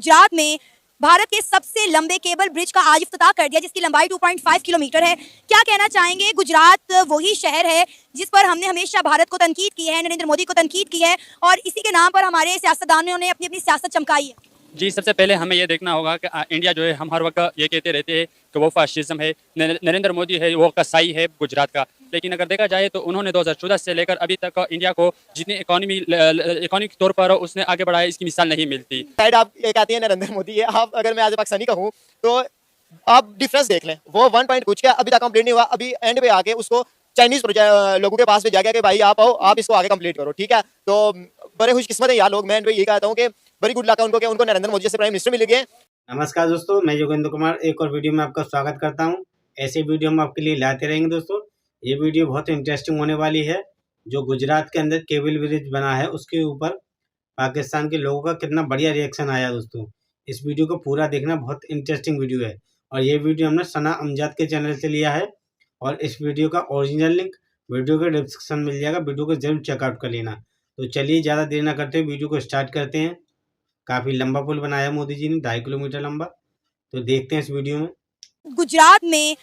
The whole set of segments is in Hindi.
गुजरात में भारत के सबसे लंबे केबल ब्रिज का आज इफ्तिताह कर दिया, जिसकी लंबाई 2.5 किलोमीटर है। क्या कहना चाहेंगे? गुजरात वही शहर है जिस पर हमने हमेशा भारत को तनकीद की है, नरेंद्र मोदी को तनकीद की है, और इसी के नाम पर हमारे सियासतदानों ने अपनी अपनी सियासत चमकाई है। जी, सबसे पहले हमें ये देखना होगा कि इंडिया जो है हम हर वक्त ये कहते रहते हैं कि वो फाशिज्म है, नरेंद्र मोदी है वो कसाई है गुजरात का। लेकिन अगर देखा जाए तो उन्होंने 2014 से लेकर अभी तक इंडिया को जितनी इकोनॉमिक तौर पर उसने आगे बढ़ाया, इसकी मिसाल नहीं मिलती। शायद आप ये कहती हैं नरेंद्र मोदी है, आप अगर मैं आज पाकिस्तानी कहूँ तो आप डिफरेंस देख लें। वो 1 पॉइंट कुछ का अभी तक कंप्लीट नहीं हुआ, अभी एंड पे आके उसको चाइनीज लोगों के पास भी जाके कि भाई आप आओ, आप इसको आगे कंप्लीट करो, ठीक है। तो बड़े खुशकिस्मत है यार लोग। मैं ये कहता हूँ कि बड़ी गुड लक है उनको कि उनको नरेंद्र मोदी जैसे प्राइम मिनिस्टर मिल गए। नमस्कार दोस्तों, मैं योगेंद्र कुमार एक और वीडियो में आपका स्वागत करता हूं। ऐसे वीडियो हम आपके लिए लाते रहेंगे दोस्तों। ये वीडियो बहुत इंटरेस्टिंग होने वाली है। जो गुजरात के अंदर केबल ब्रिज बना है उसके ऊपर पाकिस्तान के लोगों का कितना बढ़िया रिएक्शन आया दोस्तों। इस वीडियो को पूरा देखना, बहुत इंटरेस्टिंग वीडियो है। और ये वीडियो हमने सना अमजद के चैनल से लिया है और इस वीडियो का ओरिजिनल लिंक वीडियो के डिस्क्रिप्शन में मिल जाएगा। वीडियो को जरूर चेकआउट कर लेना। तो चलिए ज़्यादा देर ना करते हुए वीडियो को स्टार्ट करते हैं। काफ़ी लंबा पुल बनाया मोदी जी ने, 2.5 किलोमीटर लंबा। तो देखते हैं इस वीडियो में। गुजरात में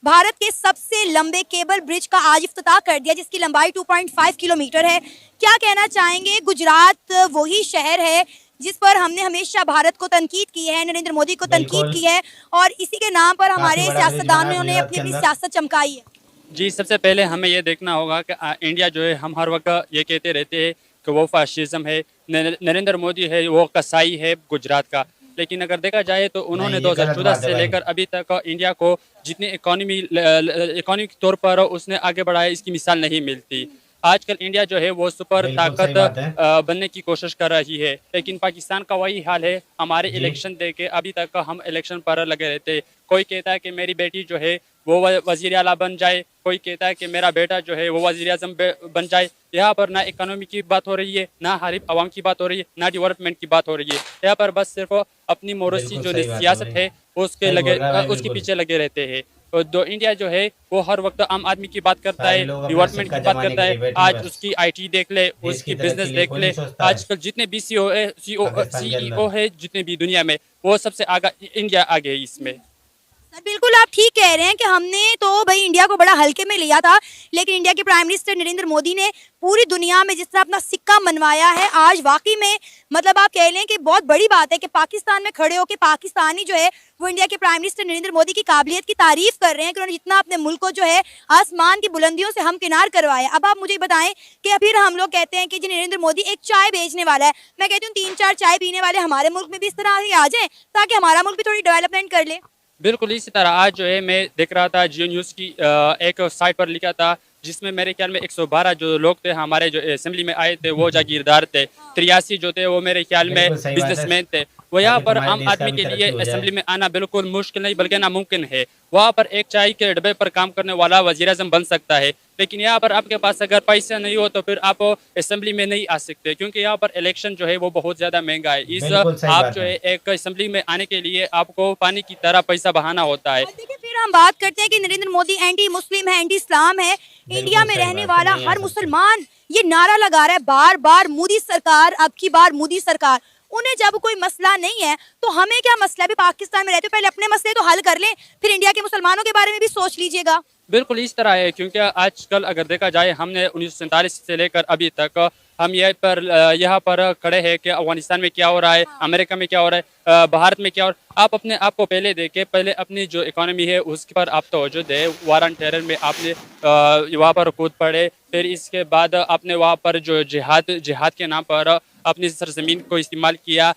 भारत के सबसे लंबे केबल ब्रिज का आज इफ्तिताह कर दिया, जिसकी लंबाई 2.5 किलोमीटर है। क्या कहना चाहेंगे? गुजरात वही शहर है जिस पर हमने हमेशा भारत को तनकीद की है, नरेंद्र मोदी को तनकीद की है, और इसी के नाम पर हमारे सियासतदानों ने अपनी अपनी सियासत चमकाई है। जी, सबसे पहले हमें ये देखना होगा कि इंडिया जो है हम हर वक्त ये कहते रहते हैं कि वो फाशिज्म है, नरेंद्र मोदी है वो कसाई है गुजरात का। लेकिन अगर देखा जाए तो उन्होंने 2014 से लेकर अभी तक इंडिया को जितनी इकोनॉमिक तौर पर उसने आगे बढ़ाया, इसकी मिसाल नहीं मिलती। आजकल इंडिया जो है वो सुपर ताकत बनने की कोशिश कर रही है, लेकिन पाकिस्तान का वही हाल है। हमारे इलेक्शन देके अभी तक हम इलेक्शन पर लगे रहते हैं। कोई कहता है कि मेरी बेटी जो है वो वज़ीर आला बन जाए, कोई कहता है कि मेरा बेटा जो है वो वज़ीर आज़म बन जाए। यहाँ पर ना इकोनॉमी की बात हो रही है, ना हरीफ आवाम की बात हो रही है, ना डेवलपमेंट की बात हो रही है। यहाँ पर बस सिर्फ अपनी मोरसी जो सियासत है उसके पीछे लगे रहते हैं। तो इंडिया जो है वो हर वक्त आम आदमी की बात करता है, डेवलपमेंट की बात करता है। आज उसकी IT देख ले, उसकी बिजनेस देख ले। आजकल जितने भी CEO है जितने भी दुनिया में, वो सबसे आगे इंडिया आगे है इसमें। सर बिल्कुल आप ठीक कह रहे हैं कि हमने तो भाई इंडिया को बड़ा हल्के में लिया था, लेकिन इंडिया के प्राइम मिनिस्टर नरेंद्र मोदी ने पूरी दुनिया में जिस तरह अपना सिक्का मनवाया है, आज वाकई में मतलब आप कह लें कि बहुत बड़ी बात है कि पाकिस्तान में खड़े होकर पाकिस्तानी जो है वो इंडिया के प्राइम मिनिस्टर नरेंद्र मोदी की काबिलियत की तारीफ कर रहे हैं कि उन्होंने जितना अपने मुल्क को जो है आसमान की बुलंदियों से हमकिनार करवाया। अब आप मुझे बताएं कि फिर हम लोग कहते हैं कि जी नरेंद्र मोदी एक चाय बेचने वाला है। मैं कहती हूँ 3-4 चाय पीने वाले हमारे मुल्क में भी इस तरह से आ जाए ताकि हमारा मुल्क भी थोड़ी डेवलपमेंट कर ले। बिल्कुल इसी तरह आज जो है मैं देख रहा था जियो न्यूज़ की एक साइट पर लिखा था, जिसमें मेरे ख्याल में 112 जो लोग थे हमारे जो असेंबली में आए थे वो जागीरदार थे। 83 जो थे वो मेरे ख्याल में बिजनेसमैन थे। वो यहाँ पर आम आदमी के लिए असेंबली में आना बिल्कुल मुश्किल नहीं बल्कि नामुमकिन है। वहाँ पर एक चाय के डब्बे पर काम करने वाला वज़ीर आज़म बन सकता है, लेकिन यहाँ पर आपके पास अगर पैसे नहीं हो तो फिर आप असेंबली में नहीं आ सकते, क्योंकि यहाँ पर इलेक्शन जो है वो बहुत ज़्यादा महंगा है। आप जो है एक असेंबली में आने के लिए आपको पानी की तरह पैसा बहाना होता है। देखिए फिर हम बात करते हैं कि नरेंद्र मोदी एंटी मुस्लिम है, एंटी इस्लाम है। इंडिया में रहने वाला हर मुसलमान ये नारा लगा रहा है बार बार, मोदी सरकार, अब की बार मोदी सरकार। उन्हें जब कोई मसला नहीं है तो हमें क्या मसला है? भी पाकिस्तान में रहते हो, पहले अपने मसले तो हल कर लें, फिर इंडिया के मुसलमानों के बारे में भी सोच लीजिएगा। बिल्कुल इस तरह है, क्योंकि आजकल अगर देखा जाए हमने 1947 से लेकर अभी तक हम यहाँ पर खड़े हैं कि अफगानिस्तान में क्या हो रहा है, अमेरिका में क्या हो रहा है, भारत में क्या हो रहा है। आप अपने आप को पहले देखें, पहले अपनी जो इकोनॉमी है उस पर आप तवज्जो दें। वार ऑन टेरर में आपने वहाँ पर कूद पड़े, फिर इसके बाद आपने वहाँ पर जो जिहाद के नाम पर अपनी सरजमीन को इस्तेमाल किया।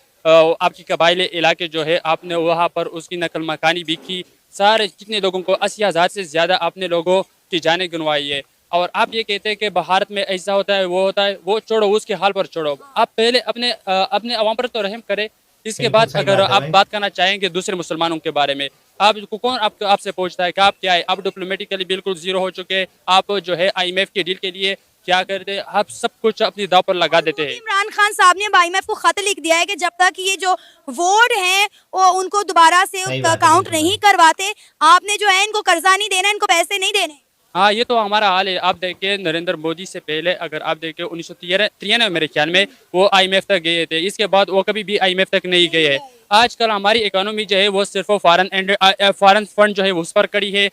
आपकी कबाइली इलाके जो है आपने वहाँ पर उसकी नकल मकानी भी की। सारे कितने लोगों को 80,000 से ज़्यादा आपने लोगों की जानें गिनवाई है। और आप ये कहते हैं कि भारत में ऐसा होता है, वो होता है, वो छोड़ो, उसके हाल पर छोड़ो। आप पहले अपने अवाम पर तो रहम करें। इसके बाद अगर आप बात करना चाहेंगे दूसरे मुसलमानों के बारे में, आपको कौन आपसे पूछता है कि आप क्या है? आप डिप्लोमेटिकली बिल्कुल जीरो हो चुके। आप जो है IMF के डील के लिए क्या करते, आप सब कुछ अपनी दाव पर लगा देते हैं। इमरान खान साहब ने IMF को खत लिख दिया है कि जब तक ये जो वोट हैं वो उनको दोबारा से काउंट नहीं करवाते, आपने जो है इनको कर्जा नहीं देना, इनको पैसे नहीं देने। हाँ, ये तो हमारा हाल है। आप देखिए नरेंद्र मोदी से पहले अगर आप देखिए 1993 मेरे ख्याल में वो IMF तक गए थे। इसके बाद वो कभी भी IMF तक नहीं गए हैं। आजकल हमारी इकोनॉमी जो है वो सिर्फ फॉरेन फंड जो है उस पर कड़ी है,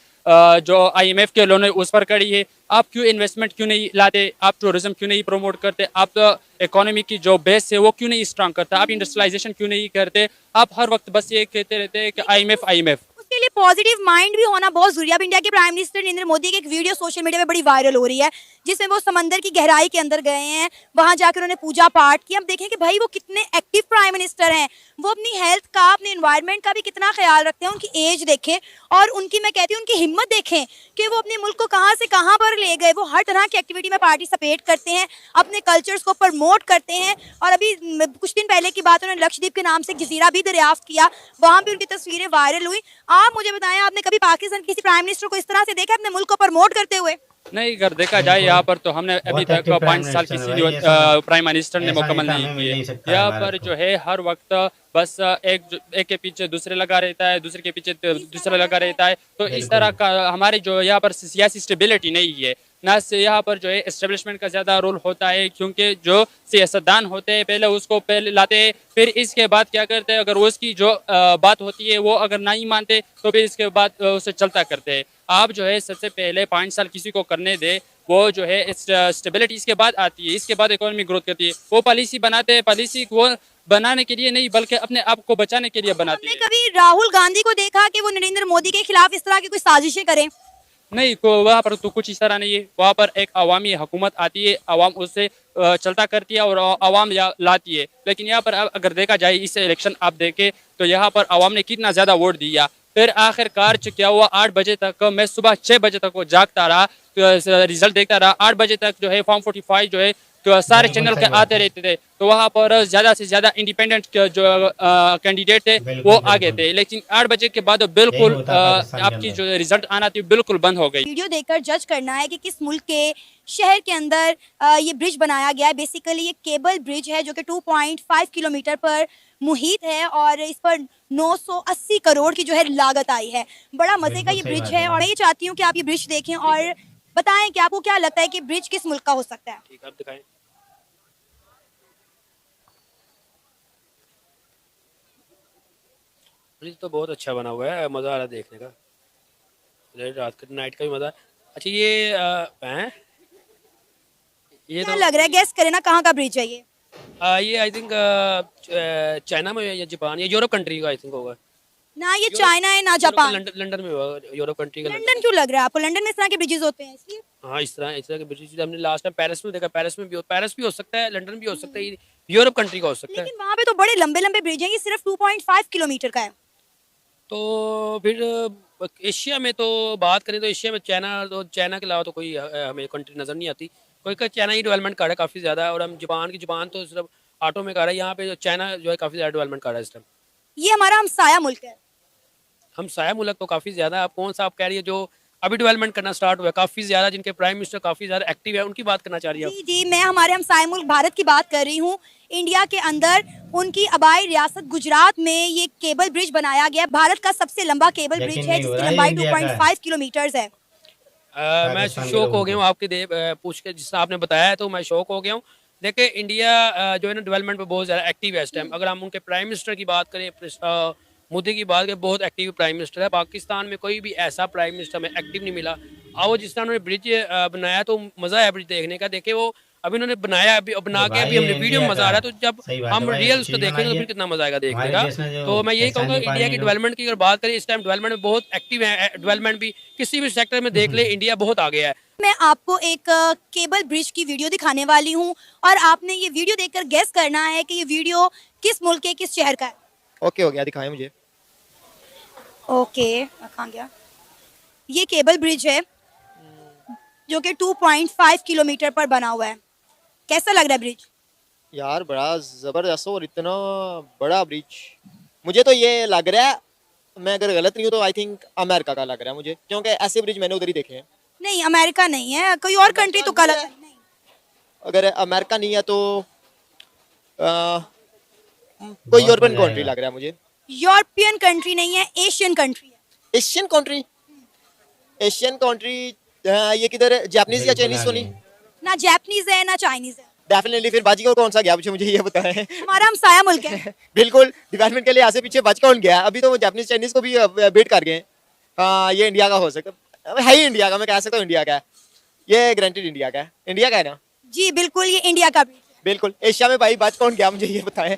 जो IMF के लोन है उस पर कड़ी है। आप क्यों इन्वेस्टमेंट क्यों नहीं लाते, आप टूरिज्म क्यों नहीं प्रमोट करते, आप इकोनॉमी की जो बेस है वो क्यों नहीं स्ट्रांग करते, आप इंडस्ट्रियलाइजेशन क्यों नहीं करते, आप हर वक्त बस ये कहते रहते हैं कि IMF। उसके लिए पॉजिटिव माइंड भी होना बहुत जरूरी है। अब इंडिया के प्राइम मिनिस्टर नरेंद्र मोदी की एक वीडियो सोशल मीडिया पे बड़ी वायरल हो रही है, जिसमें वो समंदर की गहराई के अंदर गए हैं, वहां जाकर उन्होंने पूजा पाठ किया। अब देखें कि भाई वो कितने एक्टिव प्राइम मिनिस्टर हैं, वो अपनी हेल्थ का, अपने एनवायरनमेंट का भी कितना ख्याल रखते हैं। उनकी एज देखें और उनकी, मैं कहती हूँ उनकी हिम्मत देखें कि वो अपने मुल्क को कहाँ से कहाँ पर ले गए। वो हर तरह की एक्टिविटी में पार्टिसिपेट करते हैं, अपने कल्चर्स को प्रमोट करते हैं। और अभी कुछ दिन पहले की बात, उन्होंने लक्षद्वीप के नाम से एक जजीरा भी दरियाफ्त किया, वहां भी उनकी तस्वीरें वायरल हुई। आप मुझे बताएं, आपने कभी पाकिस्तान किसी प्राइम मिनिस्टर को इस तरह से देखा अपने मुल्क को प्रमोट करते हुए? नहीं, अगर देखा जाए यहाँ पर तो हमने अभी तक 5 साल किसी प्राइम मिनिस्टर ने मुकम्मल नहीं किए। यहाँ पर जो है हर वक्त बस एक के पीछे दूसरे लगा रहता है, दूसरे के पीछे दूसरा लगा रहता है। तो इस तरह का हमारे जो यहाँ पर सियासी स्टेबिलिटी नहीं है, ना से यहाँ पर जो है एस्टेब्लिशमेंट का ज़्यादा रोल होता है, क्योंकि जो सियासतदान होते हैं पहले उसको पहले लाते हैं, फिर इसके बाद क्या करते हैं, अगर उसकी जो बात होती है वो अगर नहीं मानते तो फिर इसके बाद उसे चलता करते हैं। आप जो है सबसे पहले 5 साल किसी को करने दे, वो जो है स्टेबिलिटी इसके बाद आती है, इसके बाद इकोनॉमी ग्रोथ करती है। वो पॉलिसी बनाते हैं, पॉलिसी वो बनाने के लिए नहीं बल्कि अपने आप को बचाने के लिए बनाते आपने हैं। कभी राहुल गांधी को देखा कि वो नरेंद्र मोदी के खिलाफ इस तरह की कोई साजिशें करें? नहीं, वहाँ पर तो कुछ इस तरह नहीं है। वहाँ पर एक अवामी हुकूमत आती है, अवाम उससे चलता करती है और अवाम लाती है। लेकिन यहाँ पर अगर देखा जाए इस इलेक्शन आप देखें तो यहाँ पर अवाम ने कितना ज़्यादा वोट दिया, फिर आखिरकार क्या हुआ, 8 बजे तक, मैं सुबह 6 बजे तक वो जागता रहा, तो रिजल्ट देखता रहा। 8 बजे तक जो है फॉर्म 45 जो है तो सारे चैनल के आते रहते थे, तो वहाँ पर ज़्यादा से ज़्यादा इंडिपेंडेंट जो कैंडिडेट थे वो आगे थे। लेकिन 8 बजे के बाद बिल्कुल आपकी जो रिजल्ट आना थी बिल्कुल बंद हो गई। वीडियो देखकर जज करना है कि किस मुल्क के शहर के अंदर ये ब्रिज बनाया गया है। बेसिकली ये केबल ब्रिज है जो कि 2.5 किलोमीटर पर मुहित है और इस पर 980 करोड़ की जो है लागत आई है। बड़ा मजे का ये ब्रिज है और मैं ये चाहती हूँ कि आप ये ब्रिज देखें और बताएं कि आपको क्या लगता है कि ब्रिज किस मुल्क का हो सकता है। ठीक, आप दिखाएं। ब्रिज तो बहुत अच्छा बना हुआ है, मज़ा आ रहा है देखने का, रात का नाइट का भी मज़ा। अच्छा ये हैं, ये क्या तो लग रहा है, गेस करें ना, कहाँ का ब्रिज है ये? ये आई थिंक चाइना में या जापान या यूरोप कंट्री का आई थिंक होगा। ना ये चाइना है ना जापान। लंदन में होगा, यूरोप कंट्री का। लंदन क्यों लग रहा है आपको? लंदन में इस तरह के ब्रिजेस होते हैं इसलिए? हाँ, इस तरह के ब्रिज हमने लास्ट टाइम पेरिस में देखा। पेरिस भी हो सकता है, लंदन भी हो सकता है, यूरोप कंट्री का हो सकता है। लेकिन वहाँ पे तो बड़े लंबे लंबे ब्रिज हैं, ये सिर्फ 2.5 किलोमीटर का है। तो फिर एशिया में तो बात करें तो एशिया में चाइना के अलावा तो कोई हमें कंट्री नज़र नहीं आती। कोई चाइना ही डेवलपमेंट कर रहा है काफ़ी ज़्यादा, और हम जापान तो सिर्फ ऑटो में कर रहा है। यहाँ पे चाइना जो है काफ़ी ज़्यादा डेवलपमेंट कर रहा है इस टाइम। ये हमारा हमसाया मुल्क है। हम साया मुल्क तो काफ़ी ज़्यादा, आप कौन सा आप कह रही है जो अभी डेवलपमेंट करना स्टार्ट हुआ है काफ़ी ज़्यादा, जिनके प्राइम मिनिस्टर काफ़ी ज़्यादा एक्टिव है, उनकी बात करना चाह रही है? जी जी, मैं हमारे हमसाया मुल्क भारत की बात कर रही हूँ। इंडिया के अंदर उनकी आबाई रियासत गुजरात में ये केबल ब्रिज बनाया गया। भारत का सबसे लंबा केबल ब्रिज है जिसकी लंबाई 2.5 किलोमीटर है। मैं शौक हो गया हूँ आपके पूछ के, जिससे आपने बताया तो मैं शौक हो गया हूँ। देखिए इंडिया जो है ना डेवलपमेंट में बहुत ज़्यादा एक्टिव है इस टाइम। अगर हम उनके प्राइम मिनिस्टर की बात करें, मोदी की बात करें, बहुत एक्टिव प्राइम मिनिस्टर है। पाकिस्तान में कोई भी ऐसा प्राइम मिनिस्टर हमें एक्टिव नहीं मिला। और वो जिस तरह उन्होंने ब्रिज बनाया तो मज़ा आया ब्रिज देखने का। देखे वो अभी उन्होंने बनाया, अभी बना के अभी हमने वीडियो में मज़ा आ रहा है, तो जब हम रियल उसको देखेंगे तो फिर कितना मज़ा आएगा देखने का। तो मैं यही कहूँगा इंडिया की डेवलपमेंट की अगर बात करें, इस टाइम डेवलपमेंट में बहुत एक्टिव है। डेवलपमेंट भी किसी भी सेक्टर में देख ले, इंडिया बहुत आगे है। मैं आपको एक केबल ब्रिज की वीडियो दिखाने वाली हूँ और आपने ये वीडियो देखकर गेस करना है कि ये वीडियो किस मुल्क के किस शहर का है। ओके हो गया, दिखाएं मुझे। ओके, कहाँ गया? ये केबल ब्रिज है जो कि 2.5 किलोमीटर पर बना हुआ है। कैसा लग रहा है ब्रिज? यार बड़ा जबरदस्त और इतना बड़ा ब्रिज, मुझे तो ये लग रहा है, मैं अगर गलत नहीं हूँ तो आई थिंक अमेरिका का लग रहा है मुझे, क्योंकि ऐसे ब्रिज मैंने उधर ही देखे हैं। नहीं, अमेरिका नहीं है, कोई और कंट्री तो कल नहीं। अगर अमेरिका नहीं है तो कोई यूरोपियन कंट्री लग रहा है मुझे। यूरोपियन कंट्री नहीं है, एशियन कंट्री है। Asian country? एशियन कंट्री ये किधर है? जापानीज या चाइनीज तो नहीं? ना जापानीज है ना चाइनीज है। डेफिनेटली फिर बाजी को कौन सा गया पीछे, मुझे ये बताएं। हमारा हमसाया मुल्क है। बिल्कुल, डेवलपमेंट के लिए यहाँ से पीछे बच कौन गया? अभी तो वो जापानीज चाइनीज को भी बीट कर गए। हाँ, ये इंडिया का हो सकता है ही, इंडिया का मैं कह सकता हूँ, इंडिया का है ये, गारंटेड इंडिया का है। इंडिया का है ना? जी बिल्कुल, ये इंडिया का भी। बिल्कुल। एशिया में भाई बच कौन गया, मुझे ये बताएं।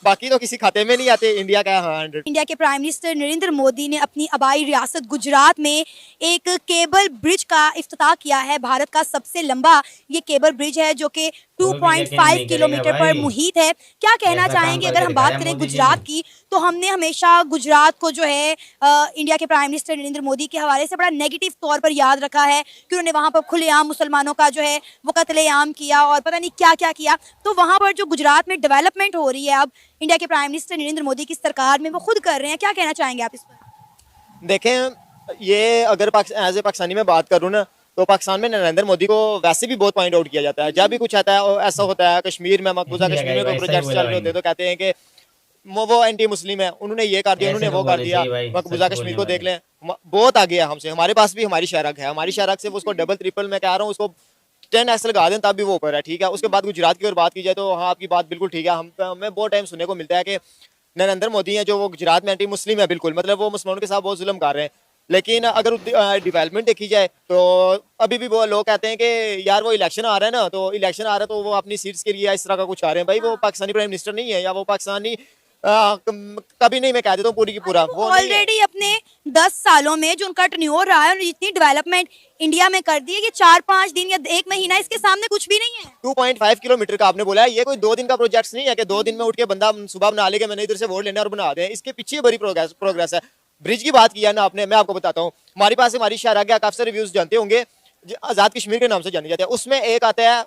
बाकी तो किसी खाते में नहीं आते, इंडिया का है। हाँ 100। इंडिया के प्राइम मिनिस्टर नरेंद्र मोदी ने अपनी आबाई रियासत गुजरात में एक केबल ब्रिज का इफ्तिताह किया है। भारत का सबसे लंबा ये केबल ब्रिज है जो कि 2.5 किलोमीटर पर मुहित है। क्या कहना चाहेंगे अगर हम बात करें गुजरात की, तो हमने हमेशा गुजरात को जो है इंडिया के प्राइम मिनिस्टर नरेंद्र मोदी के हवाले से बड़ा नेगेटिव तौर पर याद रखा है कि उन्होंने वहाँ पर खुलेआम मुसलमानों का जो है वो कत्लेआम किया और पता नहीं क्या क्या किया। तो वहाँ पर जो गुजरात में डेवलपमेंट हो रही है अब इंडिया के प्राइम मिनिस्टर नरेंद्र मोदी की सरकार में, वो खुद कर रहे हैं। क्या कहना चाहेंगे आप इस पर? देखें, ये अगर एज ए पाकिस्तानी में बात करूँ ना, तो पाकिस्तान में नरेंद्र मोदी को वैसे भी बहुत पॉइंट आउट किया जाता है। जब भी कुछ आता है और ऐसा होता है, कश्मीर में मकबूजा कश्मीर में कोई प्रोजेक्ट चल रहे होते हैं तो कहते हैं कि वो एंटी मुस्लिम है, उन्होंने ये कर दिया, उन्होंने वो कर दिया। मकबूजा कश्मीर को देख लें, बहुत आगे है हमसे। हमारे पास भी हमारी शहरक है, हमारी शहरक से वो उसको डबल ट्रिपल मैं कह रहा हूँ, उसको 10x लगा दें तब भी वो ऊपर है, ठीक है। उसके बाद गुजरात की अगर बात की जाए तो हाँ, आपकी बात बिल्कुल ठीक है। हमें बहुत टाइम सुनने को मिलता है कि नरेंद्र मोदी है जो वो गुजरात में एंटी मुस्लिम है, बिल्कुल, मतलब वो मुसलमानों के साथ बहुत जुल्म कर रहे हैं। लेकिन अगर डेवलपमेंट देखी जाए तो अभी भी वो लोग कहते हैं कि यार वो इलेक्शन आ रहा है ना, तो इलेक्शन आ रहा है तो वो अपनी सीट्स के लिए इस तरह का कुछ आ रहे हैं। भाई वो पाकिस्तानी प्राइम मिनिस्टर नहीं है, या वो पाकिस्तानी कभी नहीं, मैं कह देता हूँ पूरी की पूरा वो ऑलरेडी अपने 10 सालों में जो उनका टर्न्योर रहा है, उन्होंने जितनी डेवलपमेंट इंडिया में कर दी है, ये 4-5 दिन या 1 महीना इसके सामने कुछ भी नहीं है। 2.5 किलोमीटर का आपने बोला है, ये कोई 2 दिन का प्रोजेक्ट नहीं है कि 2 दिन में उठ के बंदा सुबह बना ले के मैंने इधर से वोट लेना और बना दें। इसके पीछे बड़ी प्रोग्रेस है। ब्रिज की बात किया ना आपने, मैं आपको बताता हूँ, हमारे पास हमारी शहर आ गया, काफी सारे व्यूज जानते होंगे, आजाद कश्मीर के नाम से जाने जाते हैं। उसमें एक आता है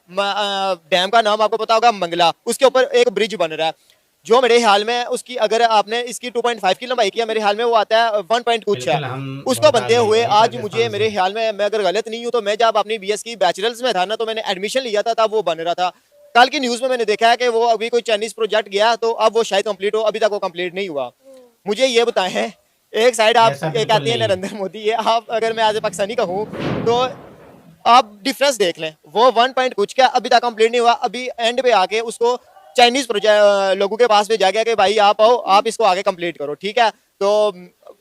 डैम का नाम आपको पता होगा, मंगला, उसके ऊपर एक ब्रिज बन रहा है जो मेरे ख्याल में उसकी अगर आपने इसकी 2.5 की लंबाई किया, मेरे ख्याल में वो आता है 1 कुछ है। उसको बनते हुए आज मुझे मेरे ख्याल में, मैं अगर गलत नहीं हूँ तो मैं जब अपनी BS की बैचलर्स में था ना, तो मैंने एडमिशन लिया था तब वो बन रहा था। कल की न्यूज में मैंने देखा है कि वो अभी कोई चाइनीज प्रोजेक्ट गया तो अब वो शायद कंप्लीट हो, अभी तक वो कंप्लीट नहीं हुआ। मुझे ये बताएं, एक साइड आप कहते हैं नरेंद्र मोदी है, आप अगर मैं एज ए पाकिस्तानी कहूँ तो आप डिफरेंस देख लें, वो 1 कुछ का अभी तक कंप्लीट नहीं हुआ। अभी एंड पे आके उसको चाइनीज लोगों के पास भेजा गया कि भाई आप आओ, आप इसको आगे कंप्लीट करो, ठीक है। तो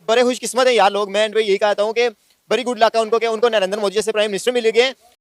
बड़े खुशकिस्मत है यार लोग। मैं एंड पे यही कहता हूँ कि बड़ी गुड लक है उनको कि उनको नरेंद्र मोदी जैसे प्राइम मिनिस्टर मिल गए।